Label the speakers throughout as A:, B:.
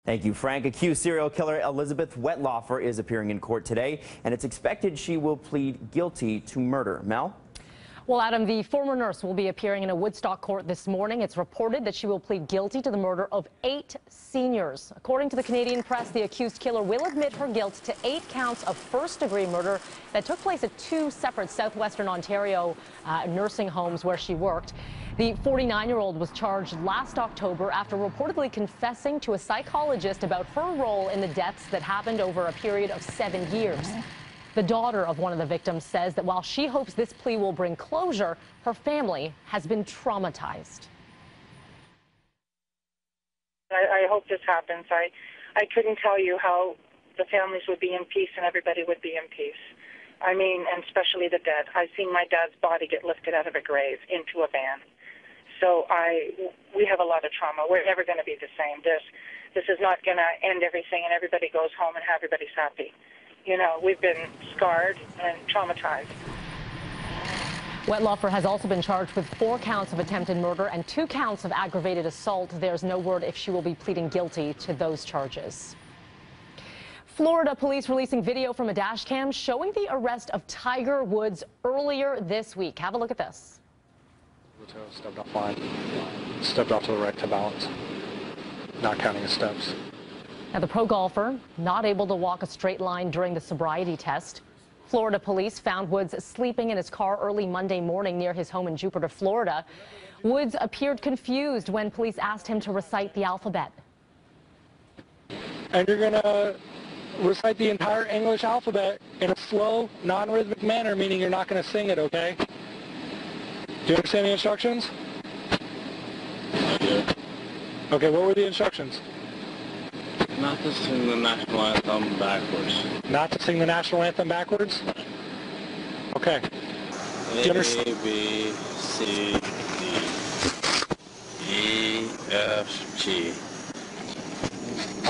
A: Thank you, Frank. Accused serial killer Elizabeth Wettlaufer is appearing in court today, and it's expected she will plead guilty to murder. Mel?
B: Well, Adam, the former nurse will be appearing in a Woodstock court this morning. It's reported that she will plead guilty to the murder of 8 seniors. According to the Canadian press, the accused killer will admit her guilt to 8 counts of first-degree murder that took place at 2 separate southwestern Ontario nursing homes where she worked. The 49-year-old was charged last October after reportedly confessing to a psychologist about her role in the deaths that happened over a period of 7 years. The daughter of one of the victims says that while she hopes this plea will bring closure, her family has been traumatized.
C: I hope this happens. I couldn't tell you how the families would be in peace and everybody would be in peace. I mean, and especially the dead. I've seen my dad's body get lifted out of a grave into a van. So we have a lot of trauma. We're never going to be the same. This is not going to end everything and everybody goes home and everybody's happy. You know, we've been scarred and traumatized.
B: Wettlaufer has also been charged with 4 counts of attempted murder and 2 counts of aggravated assault. There's no word if she will be pleading guilty to those charges. Florida police releasing video from a dash cam showing the arrest of Tiger Woods earlier this week. Have a look at this.
D: Stepped off line, stepped off to the right to balance, not counting his steps.
B: Now, the pro golfer not able to walk a straight line during the sobriety test. Florida police found Woods sleeping in his car early Monday morning near his home in Jupiter, Florida. Woods appeared confused when police asked him to recite the alphabet.
D: And you're going to recite the entire English alphabet in a slow, non-rhythmic manner, meaning you're not going to sing it, okay? Do you understand the instructions?
E: Yeah.
D: Okay, what were the instructions?
E: Not to sing the national anthem backwards.
D: Not to sing the national anthem backwards? Okay.
E: A, B, C, D, E, F, G.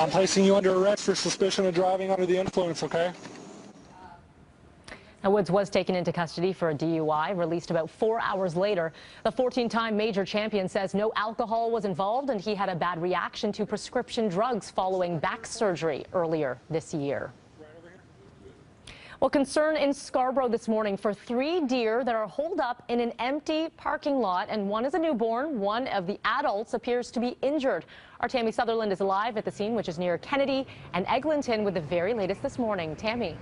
D: I'm placing you under arrest for suspicion of driving under the influence, okay?
B: Now, Woods was taken into custody for a DUI, released about 4 hours later. The 14-time major champion says no alcohol was involved and he had a bad reaction to prescription drugs following back surgery earlier this year. Well, concern in Scarborough this morning for 3 deer that are holed up in an empty parking lot, and one is a newborn. One of the adults appears to be injured. Our Tammy Sutherland is live at the scene, which is near Kennedy and Eglinton, with the very latest this morning. Tammy.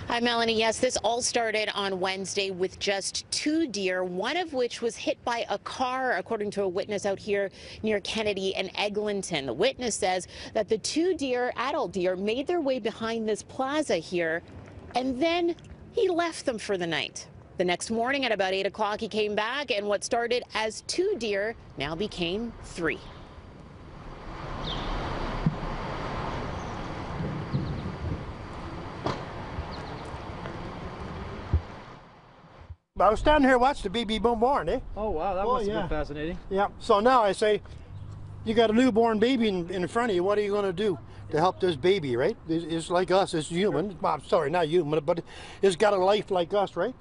F: Hi, Melanie. Yes, this all started on Wednesday with just 2 deer, one of which was hit by a car, according to a witness out here near Kennedy and Eglinton. The witness says that the 2 deer, adult deer, made their way behind this plaza here, and then he left them for the night. The next morning at about 8 o'clock, he came back, and what started as 2 deer now became 3.
G: I was standing here watching the baby born, eh?
H: Oh, wow, that must have been fascinating.
G: Yeah, so now I say, you got a newborn baby in front of you, what are you going to do to help this baby, right? It's like us, it's human. Well, sorry, not human, but it's got a life like us, right?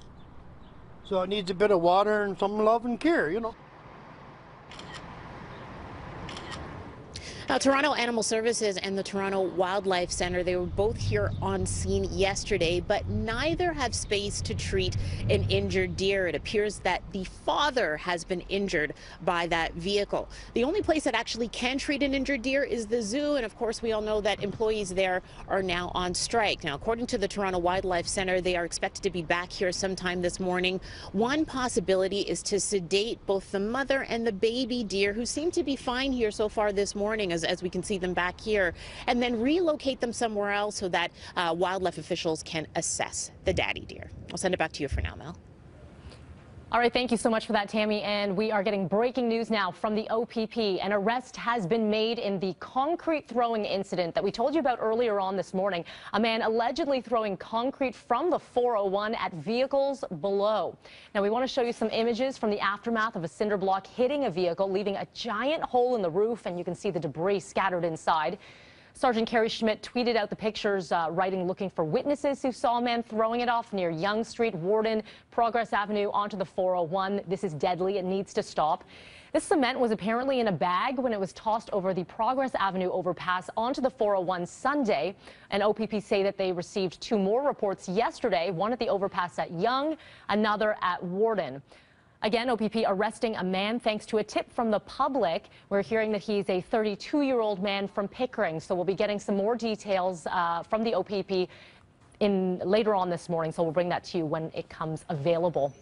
G: So it needs a bit of water and some love and care, you know.
F: Now, Toronto Animal Services and the Toronto Wildlife Centre, they were both here on scene yesterday, but neither have space to treat an injured deer. It appears that the father has been injured by that vehicle. The only place that actually can treat an injured deer is the zoo, and of course we all know that employees there are now on strike. Now, according to the Toronto Wildlife Centre, they are expected to be back here sometime this morning. One possibility is to sedate both the mother and the baby deer, who seem to be fine here so far this morning, as we can see them back here, and then relocate them somewhere else so that wildlife officials can assess the daddy deer. I'll send it back to you for now, Mel.
B: All right, thank you so much for that, Tammy. And we are getting breaking news now from the OPP. An arrest has been made in the concrete throwing incident that we told you about earlier on this morning. A man allegedly throwing concrete from the 401 at vehicles below. Now, we want to show you some images from the aftermath of a cinder block hitting a vehicle, leaving a giant hole in the roof, and you can see the debris scattered inside. Sergeant Carrie Schmidt tweeted out the pictures, writing, looking for witnesses who saw a man throwing it off near Yonge Street, Warden, Progress Avenue onto the 401. This is deadly. It needs to stop. This cement was apparently in a bag when it was tossed over the Progress Avenue overpass onto the 401 Sunday. And OPP say that they received 2 more reports yesterday, one at the overpass at Yonge, another at Warden. Again, OPP arresting a man thanks to a tip from the public. We're hearing that he's a 32-year-old man from Pickering. So we'll be getting some more details from the OPP later on this morning. So we'll bring that to you when it comes available.